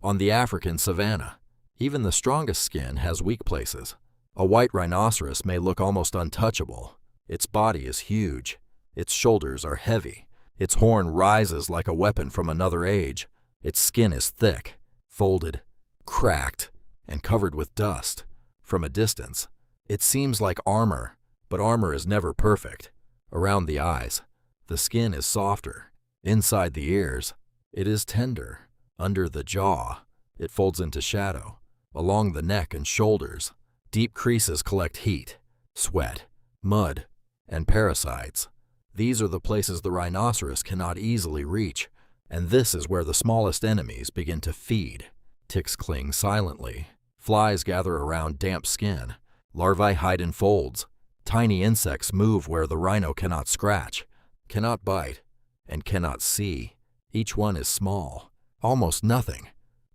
On the African savanna, even the strongest skin has weak places. A white rhinoceros may look almost untouchable. Its body is huge. Its shoulders are heavy. Its horn rises like a weapon from another age. Its skin is thick, folded, cracked, and covered with dust. From a distance, it seems like armor, but armor is never perfect. Around the eyes, the skin is softer. Inside the ears, it is tender. Under the jaw, it folds into shadow. Along the neck and shoulders, deep creases collect heat, sweat, mud, and parasites. These are the places the rhinoceros cannot easily reach, and this is where the smallest enemies begin to feed. Ticks cling silently. Flies gather around damp skin. Larvae hide in folds. Tiny insects move where the rhino cannot scratch, cannot bite, and cannot see. Each one is small, almost nothing,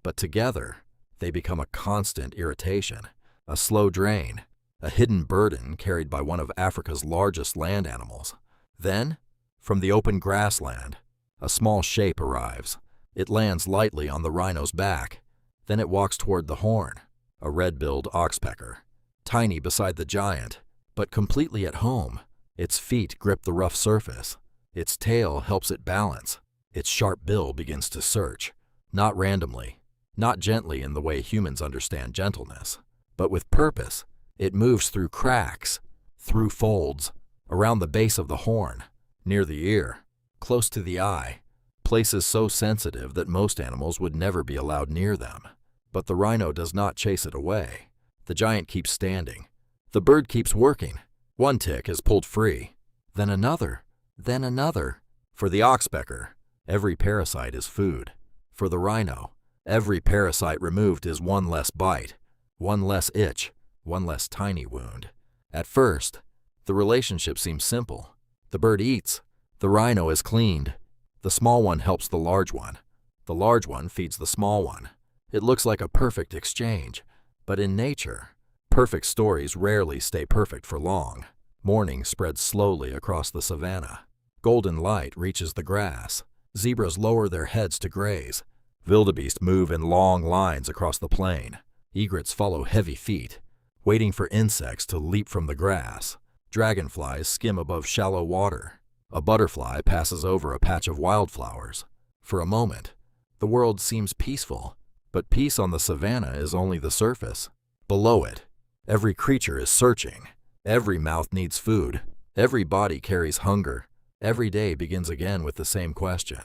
but together they become a constant irritation, a slow drain, a hidden burden carried by one of Africa's largest land animals. Then, from the open grassland, a small shape arrives. It lands lightly on the rhino's back. Then it walks toward the horn, a red-billed oxpecker, tiny beside the giant, but completely at home. Its feet grip the rough surface. Its tail helps it balance. Its sharp bill begins to search, not randomly, not gently in the way humans understand gentleness, but with purpose. It moves through cracks, through folds, around the base of the horn, near the ear, close to the eye, places so sensitive that most animals would never be allowed near them. But the rhino does not chase it away. The giant keeps standing. The bird keeps working. One tick is pulled free, then another, then another. For the oxpecker, every parasite is food. For the rhino, every parasite removed is one less bite, one less itch, one less tiny wound. At first, the relationship seems simple. The bird eats. The rhino is cleaned. The small one helps the large one. The large one feeds the small one. It looks like a perfect exchange, but in nature, perfect stories rarely stay perfect for long. Morning spreads slowly across the savanna. Golden light reaches the grass. Zebras lower their heads to graze. Wildebeest move in long lines across the plain. Egrets follow heavy feet, waiting for insects to leap from the grass. Dragonflies skim above shallow water. A butterfly passes over a patch of wildflowers. For a moment, the world seems peaceful, but peace on the savanna is only the surface. Below it, every creature is searching. Every mouth needs food. Every body carries hunger. Every day begins again with the same question: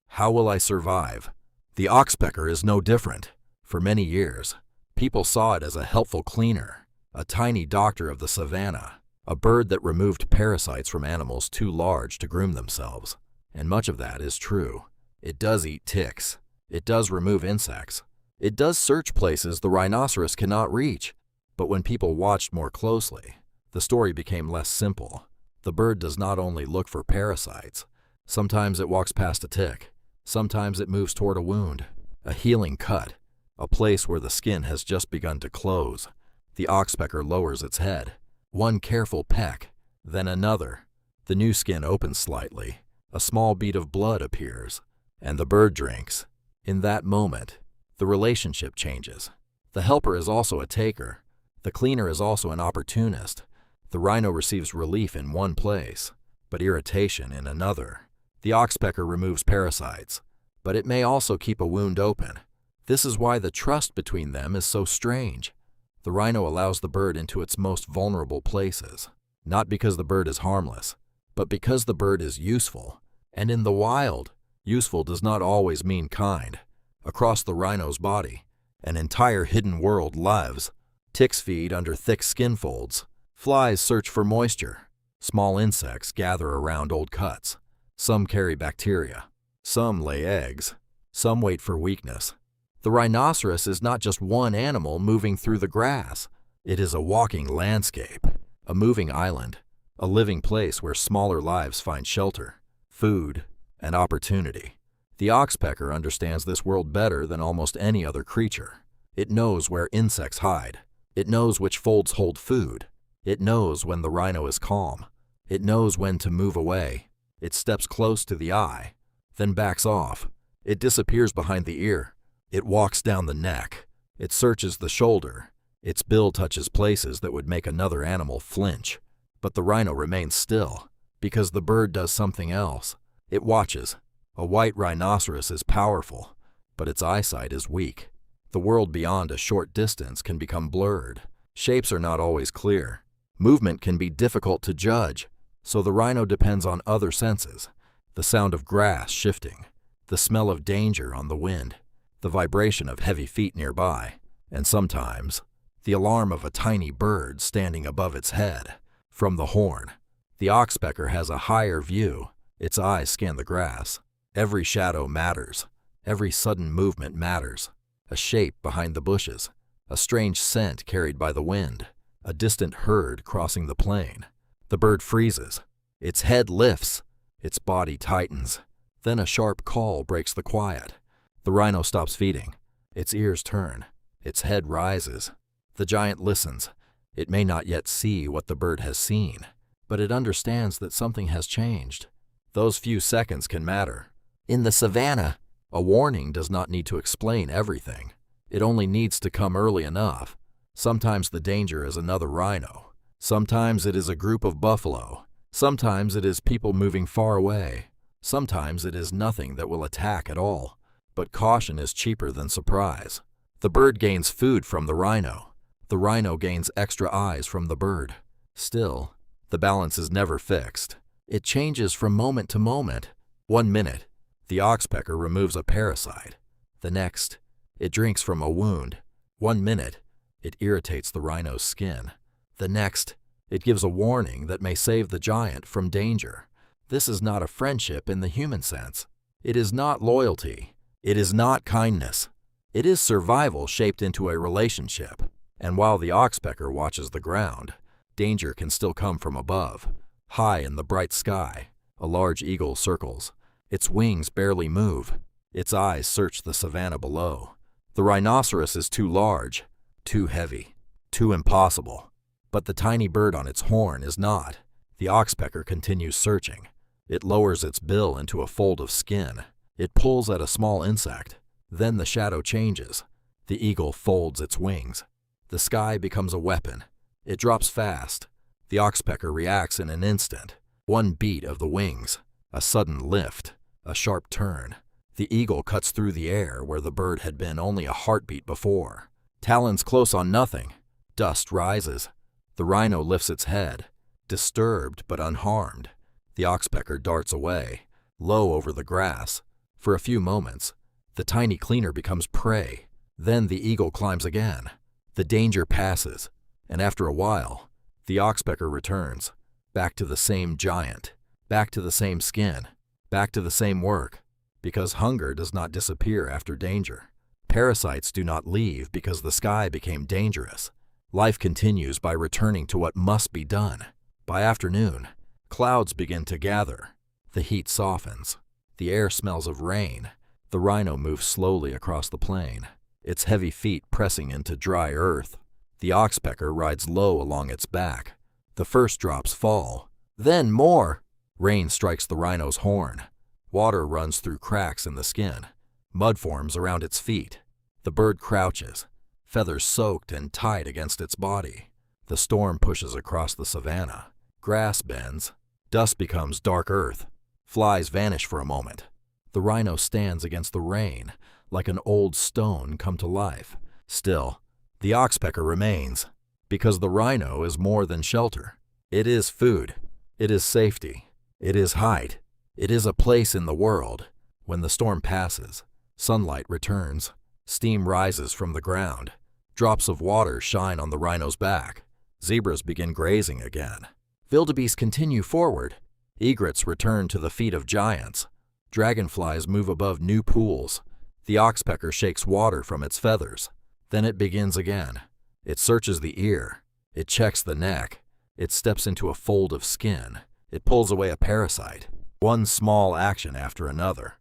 how will I survive? The oxpecker is no different. For many years, people saw it as a helpful cleaner, a tiny doctor of the savanna, a bird that removed parasites from animals too large to groom themselves. And much of that is true. It does eat ticks. It does remove insects. It does search places the rhinoceros cannot reach. But when people watched more closely, the story became less simple. The bird does not only look for parasites. Sometimes it walks past a tick. Sometimes it moves toward a wound, a healing cut, a place where the skin has just begun to close. The oxpecker lowers its head. One careful peck, then another. The new skin opens slightly. A small bead of blood appears, and the bird drinks. In that moment, the relationship changes. The helper is also a taker. The cleaner is also an opportunist. The rhino receives relief in one place, but irritation in another. The oxpecker removes parasites, but it may also keep a wound open. This is why the trust between them is so strange. The rhino allows the bird into its most vulnerable places, not because the bird is harmless, but because the bird is useful. And in the wild, useful does not always mean kind. Across the rhino's body, an entire hidden world lives. Ticks feed under thick skin folds. Flies search for moisture. Small insects gather around old cuts. Some carry bacteria. Some lay eggs. Some wait for weakness. The rhinoceros is not just one animal moving through the grass. It is a walking landscape, a moving island, a living place where smaller lives find shelter, food, and opportunity. The oxpecker understands this world better than almost any other creature. It knows where insects hide. It knows which folds hold food. It knows when the rhino is calm. It knows when to move away. It steps close to the eye, then backs off. It disappears behind the ear. It walks down the neck. It searches the shoulder. Its bill touches places that would make another animal flinch. But the rhino remains still, because the bird does something else. It watches. A white rhinoceros is powerful, but its eyesight is weak. The world beyond a short distance can become blurred. Shapes are not always clear. Movement can be difficult to judge, so the rhino depends on other senses. The sound of grass shifting, the smell of danger on the wind, the vibration of heavy feet nearby, and sometimes the alarm of a tiny bird standing above its head. From the horn, the oxpecker has a higher view. Its eyes scan the grass. Every shadow matters. Every sudden movement matters. A shape behind the bushes, a strange scent carried by the wind, a distant herd crossing the plain. The bird freezes. Its head lifts. Its body tightens. Then a sharp call breaks the quiet. The rhino stops feeding. Its ears turn. Its head rises. The giant listens. It may not yet see what the bird has seen, but it understands that something has changed. Those few seconds can matter. In the savannah, a warning does not need to explain everything. It only needs to come early enough. Sometimes the danger is another rhino. Sometimes it is a group of buffalo. Sometimes it is people moving far away. Sometimes it is nothing that will attack at all. But caution is cheaper than surprise. The bird gains food from the rhino. The rhino gains extra eyes from the bird. Still, the balance is never fixed. It changes from moment to moment. 1 minute, the oxpecker removes a parasite. The next, it drinks from a wound. 1 minute, it irritates the rhino's skin. The next, it gives a warning that may save the giant from danger. This is not a friendship in the human sense. It is not loyalty. It is not kindness. It is survival shaped into a relationship. And while the oxpecker watches the ground, danger can still come from above. High in the bright sky, a large eagle circles. Its wings barely move. Its eyes search the savanna below. The rhinoceros is too large, too heavy, too impossible. But the tiny bird on its horn is not. The oxpecker continues searching. It lowers its bill into a fold of skin. It pulls at a small insect. Then the shadow changes. The eagle folds its wings. The sky becomes a weapon. It drops fast. The oxpecker reacts in an instant. 1 beat of the wings, a sudden lift, a sharp turn. The eagle cuts through the air where the bird had been only a heartbeat before. Talons close on nothing. Dust rises. The rhino lifts its head, disturbed but unharmed. The oxpecker darts away, low over the grass. For a few moments, the tiny cleaner becomes prey. Then the eagle climbs again. The danger passes, and after a while, the oxpecker returns, back to the same giant, back to the same skin, back to the same work, because hunger does not disappear after danger. Parasites do not leave because the sky became dangerous. Life continues by returning to what must be done. By afternoon, clouds begin to gather. The heat softens. The air smells of rain. The rhino moves slowly across the plain, its heavy feet pressing into dry earth. The oxpecker rides low along its back. The first drops fall. Then more. Rain strikes the rhino's horn. Water runs through cracks in the skin. Mud forms around its feet. The bird crouches, feathers soaked and tight against its body. The storm pushes across the savanna. Grass bends. Dust becomes dark earth. Flies vanish for a moment. The rhino stands against the rain, like an old stone come to life. Still, the oxpecker remains, because the rhino is more than shelter. It is food. It is safety. It is height. It is a place in the world. When the storm passes, sunlight returns. Steam rises from the ground. Drops of water shine on the rhino's back. Zebras begin grazing again. Wildebeest continue forward. Egrets return to the feet of giants. Dragonflies move above new pools. The oxpecker shakes water from its feathers. Then it begins again. It searches the ear. It checks the neck. It steps into a fold of skin. It pulls away a parasite. One small action after another.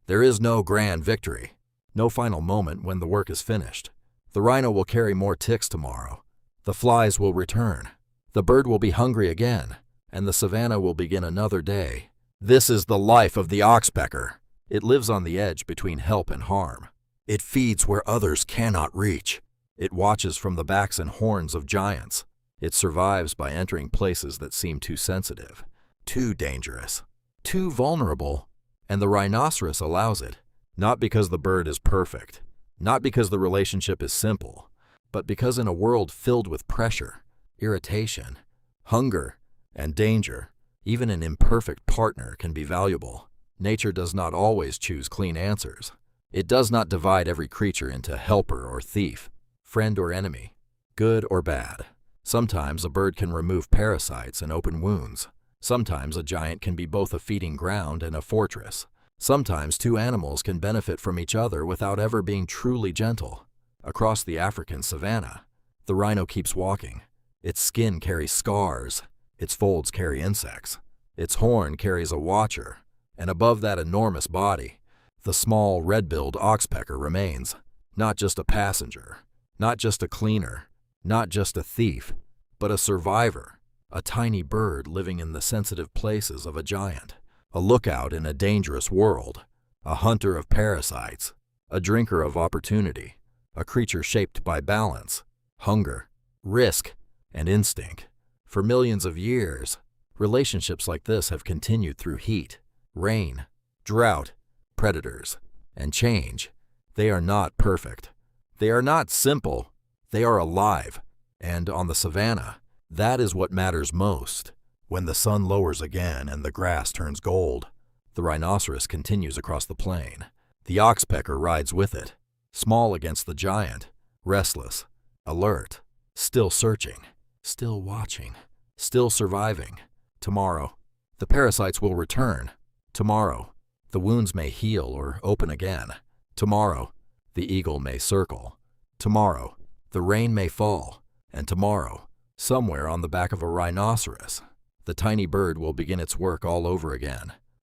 There is no grand victory. No final moment when the work is finished. The rhino will carry more ticks tomorrow. The flies will return. The bird will be hungry again, and the savanna will begin another day. This is the life of the oxpecker. It lives on the edge between help and harm. It feeds where others cannot reach. It watches from the backs and horns of giants. It survives by entering places that seem too sensitive, too dangerous, too vulnerable. And the rhinoceros allows it, not because the bird is perfect, not because the relationship is simple, but because in a world filled with pressure, irritation, hunger, and danger, even an imperfect partner can be valuable. Nature does not always choose clean answers. It does not divide every creature into helper or thief, friend or enemy, good or bad. Sometimes a bird can remove parasites and open wounds. Sometimes a giant can be both a feeding ground and a fortress. Sometimes two animals can benefit from each other without ever being truly gentle. Across the African savanna, the rhino keeps walking. Its skin carries scars. Its folds carry insects. Its horn carries a watcher. And above that enormous body, the small red-billed oxpecker remains. Not just a passenger, not just a cleaner, not just a thief, but a survivor, a tiny bird living in the sensitive places of a giant, a lookout in a dangerous world, a hunter of parasites, a drinker of opportunity, a creature shaped by balance, hunger, risk, and instinct. For millions of years, relationships like this have continued through heat, rain, drought, predators, and change. They are not perfect. They are not simple. They are alive. And on the savanna, that is what matters most. When the sun lowers again and the grass turns gold, the rhinoceros continues across the plain. The oxpecker rides with it, small against the giant, restless, alert, still searching, still watching, still surviving. Tomorrow, the parasites will return. Tomorrow, the wounds may heal or open again. Tomorrow, the eagle may circle. Tomorrow, the rain may fall. And tomorrow, somewhere on the back of a rhinoceros, the tiny bird will begin its work all over again.